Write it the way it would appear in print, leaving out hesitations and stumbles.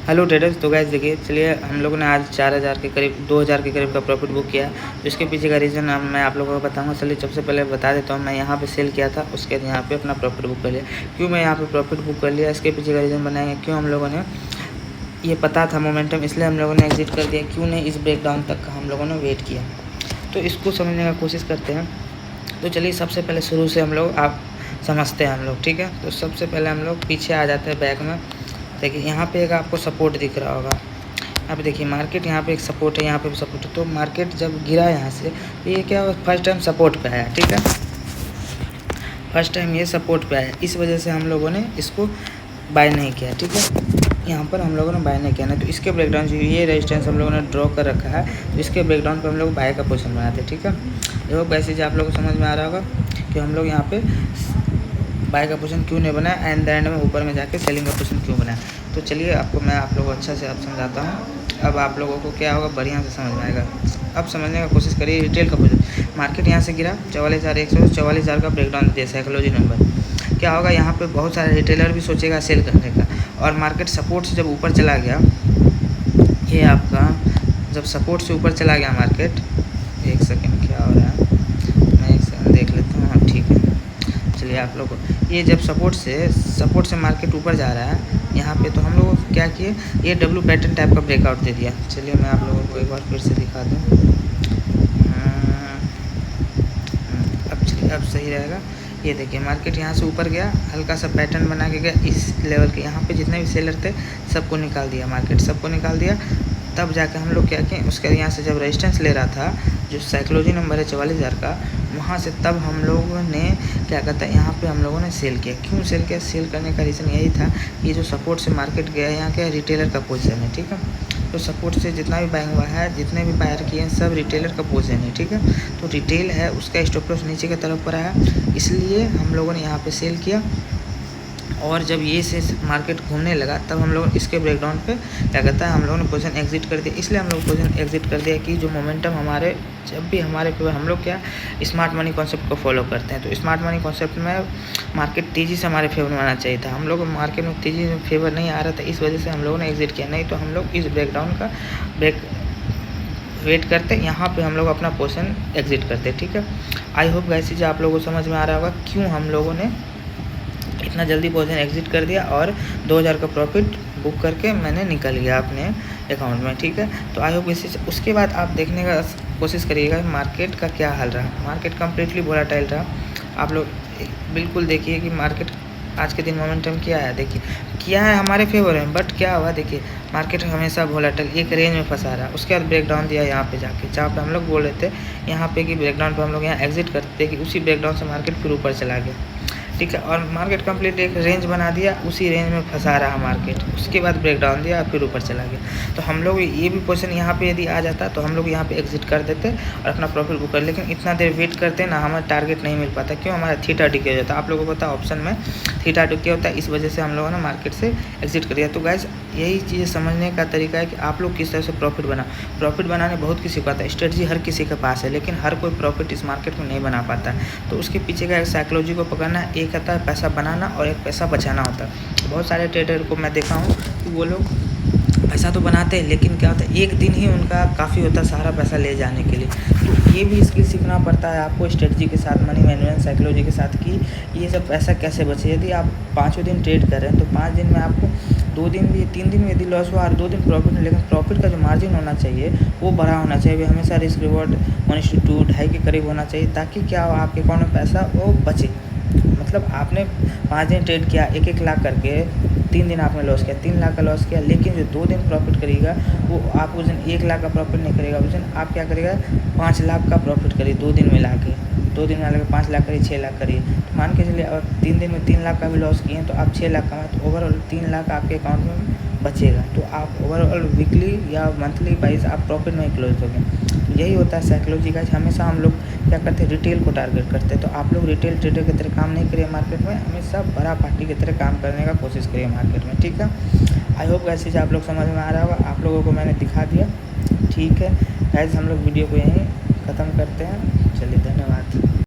Hello traders. तो guys देखिए, चलिए हम लोगों ने आज 4000 के करीब 2000 के करीब का प्रॉफिट बुक किया। तो इसके पीछे का रीज़न मैं आप लोगों को बताऊंगा। चलिए सबसे पहले बता देता हूँ, मैं यहाँ पे सेल किया था, उसके बाद यहाँ पे अपना प्रॉफिट बुक कर लिया। क्यों मैं यहाँ पे प्रॉफिट बुक कर लिया, इसके पीछे का रीज़न बनाएंगे। क्यों हम लोगों ने ये पता था मोमेंटम, इसलिए हम लोगों ने एग्जिट कर दिया। क्यों नहीं इस ब्रेकडाउन तक का हम लोगों ने वेट किया, तो इसको समझने का कोशिश करते हैं। तो चलिए सबसे पहले शुरू से हम लोग आप समझते हैं हम लोग, ठीक है। तो सबसे पहले हम लोग पीछे आ जाते हैं बैक में। देखिए यहाँ पे एक आपको सपोर्ट दिख रहा होगा। अब देखिए मार्केट यहाँ पे एक सपोर्ट है, यहाँ पे भी सपोर्ट है। तो मार्केट जब गिरा यहाँ से, तो ये क्या फर्स्ट टाइम सपोर्ट पे आया, ठीक है। फर्स्ट टाइम ये सपोर्ट पे आया, इस वजह से हम लोगों ने इसको बाय नहीं किया, ठीक है। यहाँ पर हम लोगों ने बाय नहीं किया ना, तो इसके ब्रेकडाउन जो ये रेजिस्टेंस हम लोगों ने ड्रॉ कर रखा है, तो इसके ब्रेकडाउन पर हम लोग बाय का पोजीशन बनाते हैं, ठीक है। देखो वैसे आप लोगों को समझ में आ रहा होगा कि हम लोग यहाँ पे बाय का पोजीशन क्यों नहीं बनाया, एंड द एंड में ऊपर में जाके सेलिंग का पोजीशन क्यों बनाया। तो चलिए आपको मैं आप लोगों को अच्छा से अब समझाता हूँ। अब आप लोगों को क्या होगा, बढ़िया से समझ में आएगा। अब समझने का कोशिश करिए। रिटेल का पोजीशन, मार्केट यहाँ से गिरा 44,100, 44,000 का ब्रेकडाउन दिया साइकोलॉजी नंबर। क्या होगा, यहाँ पे बहुत सारे रिटेलर भी सोचेगा सेल करने का, और मार्केट सपोर्ट से जब ऊपर चला गया, ये आपका जब सपोर्ट से ऊपर चला गया मार्केट, एक सेकेंड क्या हो रहा है, मैं एक सेकेंड देख लेता हूँ। हाँ ठीक है, चलिए आप लोग ये जब सपोर्ट से मार्केट ऊपर जा रहा है यहाँ पे, तो हम लोग क्या किए, ये डब्ल्यू पैटर्न टाइप का ब्रेकआउट दे दिया। चलिए मैं आप लोगों को एक बार फिर से दिखा दूँ। अब चलिए अब सही रहेगा। ये देखिए मार्केट यहाँ से ऊपर गया, हल्का सा पैटर्न बना के गया इस लेवल के। यहाँ पे जितने भी सेलर थे सबको निकाल दिया, मार्केट सबको निकाल दिया। तब जाके हम लोग क्या किए, उसके यहाँ से जब रेजिस्टेंस ले रहा था, जो साइकोलॉजी नंबर है 44,000 का, वहाँ से तब हम लोगों ने क्या कहता है, यहाँ पे हम लोगों ने सेल किया। क्यों सेल किया, सेल करने का रीज़न यही था, ये जो सपोर्ट से मार्केट गया, यहाँ क्या रिटेलर का पोजीशन है, ठीक है। तो सपोर्ट से जितना भी बाइंग हुआ है, जितने भी बायर किए हैं, सब रिटेलर का पोजीशन है, ठीक है। तो रिटेल है, उसका स्टॉप लॉस नीचे की तरफ पर आया, इसलिए हम लोगों ने यहाँ पे सेल किया। और जब ये से मार्केट घूमने लगा, तब हम लोग इसके ब्रेकडाउन पे क्या कहता है, हम लोगों ने पोजीशन एग्जिट कर दिया। इसलिए हम लोग पोजीशन एग्जिट कर दिया कि जो मोमेंटम हमारे, जब भी हमारे पे हम लोग क्या स्मार्ट मनी कॉन्सेप्ट को फॉलो करते हैं। तो स्मार्ट मनी कॉन्सेप्ट में मार्केट तेज़ी से हमारे फेवर में आना चाहिए था। हम लोग मार्केट में तेज़ी में फेवर नहीं आ रहा था, इस वजह से हम लोगों ने एग्जिट किया। नहीं तो हम लोग इस ब्रेकडाउन का वेट करते, यहाँ पे हम लोग अपना पोजीशन एग्जिट करते, ठीक है। आई होप गाइस जो आप लोगों को समझ में आ रहा होगा क्यों हम लोगों ने इतना जल्दी पोजीशन एग्जिट कर दिया, और 2000 का प्रॉफिट बुक करके मैंने निकल गया अपने अकाउंट में, ठीक है। तो आई होप इसी उसके बाद आप देखने का कोशिश करिएगा मार्केट का क्या हाल रहा। मार्केट कम्प्लीटली वोलेटाइल रहा। आप लोग बिल्कुल देखिए कि मार्केट आज के दिन मोमेंटम क्या है, देखिए क्या है हमारे फेवर में, बट क्या हुआ, देखिए मार्केट हमेशा वोलेटाइल एक रेंज में फंसा रहा। उसके बाद ब्रेकडाउन दिया यहाँ पे जाके, जहाँ पे हम लोग बोल रहे थे यहाँ पे कि ब्रेकडाउन पे हम लोग यहाँ एग्जिट करते कि उसी ब्रेकडाउन से मार्केट फिर ऊपर चला गया, ठीक है। और मार्केट कंप्लीट एक रेंज बना दिया, उसी रेंज में फंसा रहा मार्केट। उसके बाद ब्रेकडाउन दिया, फिर ऊपर चला गया। तो हम लोग ये भी पोजीशन यहाँ पे यदि आ जाता, तो हम लोग यहाँ पे एग्जिट कर देते और अपना प्रॉफिट बुक कर। लेकिन इतना देर वेट करते ना, हमारा टारगेट नहीं मिल पाता। क्यों, हमारा थीटा डिके हो जाता। आप लोगों को पता ऑप्शन में थीटा डिके होता है, इस वजह से हम लोगों ने मार्केट से एग्जिट कर दिया। तो गाइस यही चीज़ें समझने का तरीका है कि आप लोग किस तरह से प्रॉफिट बनाने बहुत किसी को आता है, स्ट्रेटजी हर किसी के पास है, लेकिन हर कोई प्रॉफिट इस मार्केट में नहीं बना पाता है। तो उसके पीछे का एक साइकोलॉजी को पकड़ना, एक आता है पैसा बनाना और एक पैसा बचाना होता है। बहुत सारे ट्रेडर को मैं देखा हूँ कि वो लोग पैसा तो बनाते हैं, लेकिन क्या होता है एक दिन ही उनका काफ़ी होता है सारा पैसा ले जाने के लिए। तो ये भी स्किल सीखना पड़ता है आपको स्ट्रेटजी के साथ, मनी मैनेजमेंट साइकोलॉजी के साथ, कि ये सब पैसा कैसे बचे। यदि आप 5 दिन ट्रेड कर रहे हैं, तो 5 दिन में आपको 2 दिन भी 3 दिन में यदि लॉस हुआ और 2 दिन प्रॉफिट में, लेकिन प्रॉफिट का जो मार्जिन होना चाहिए वो बड़ा होना चाहिए। हमेशा रिस्क रिवॉर्ड 1:2 2.5 के करीब होना चाहिए, ताकि क्या हो आपके अकाउंट में पैसा वो बचे। मतलब आपने 5 दिन ट्रेड किया 1-1 लाख करके, 3 दिन आपने लॉस किया 3 लाख का लॉस किया, लेकिन जो 2 दिन प्रॉफिट करेगा वो आप उस दिन 1 लाख का प्रॉफिट नहीं करेगा, उस दिन आप क्या करेगा 5 लाख का प्रॉफिट करिए। 2 दिन मिला के 5 लाख करिए, 6 लाख करिए। तो मान के चलिए अगर 3 दिन में 3 लाख का भी लॉस किए तो आप 6 लाख कमाए, तो ओवरऑल 3 लाख आपके अकाउंट में बचेगा। तो आप ओवरऑल वीकली या मंथली वाइज आप प्रॉफिट में क्लोज होंगे। तो यही होता है साइकोलॉजी का। हमेशा हम लोग क्या करते हैं, रिटेल को टारगेट करते हैं। तो आप लोग रिटेल ट्रेडर की तरह काम नहीं करिए मार्केट में, हमेशा बड़ा पार्टी की तरह काम करने का कोशिश करिए मार्केट में, ठीक है। आई होप ऐसी चीज़ आप लोग समझ में आ रहा होगा। आप लोगों को मैंने दिखा दिया, ठीक है गाइस। हम लोग वीडियो को यहीं ख़त्म करते हैं।